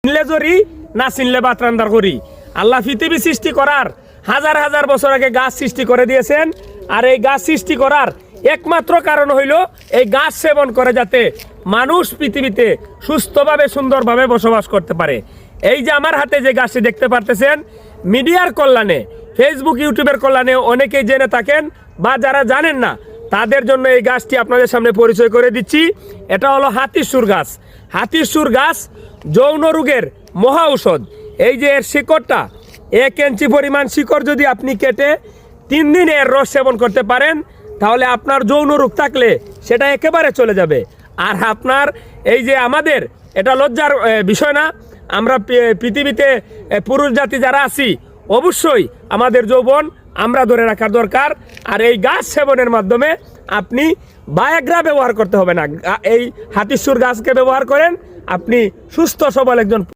চিনলে জরি না চিনলে বাতরান্দার করি। আল্লাহ পৃথিবী সৃষ্টি করার হাজার হাজার বছর আগে গাছ সৃষ্টি করে দিয়েছেন। আর এই গাছ সৃষ্টি করার একমাত্র কারণ হইল এই গাছ সেবন করে যাতে মানুষ পৃথিবীতে সুস্থভাবে সুন্দরভাবে বসবাস করতে পারে। এই যে আমার হাতে যে গাছটি দেখতে পারতেছেন, মিডিয়ার কল্যাণে, ফেসবুক ইউটিউবের কল্যাণে অনেকেই জেনে থাকেন বা যারা জানেন না তাদের জন্য এই গাছটি আপনাদের সামনে পরিচয় করে দিচ্ছি। এটা হলো হাতির সুর গাছ। হাতির সুর গাছ যৌন রোগের মহা ঔষধ। এই যে এর শিকড়টা 1 ইঞ্চি পরিমাণ শিকড় যদি আপনি কেটে 3 দিন এর রস সেবন করতে পারেন তাহলে আপনার যৌন রোগ থাকলে সেটা একেবারে চলে যাবে। আর আপনার এই যে আমাদের এটা লজ্জার বিষয় না, আমরা পৃথিবীতে পুরুষ জাতি যারা আছি অবশ্যই আমাদের যৌবন আমরা ধরে রাখার দরকার। আর এই গাছ সেবনের মাধ্যমে আপনি ভায়াগ্রা ব্যবহার করতে হবে না, এই হাতির সুর গাছকে ব্যবহার করেন, আপনি সুস্থ সবল একজন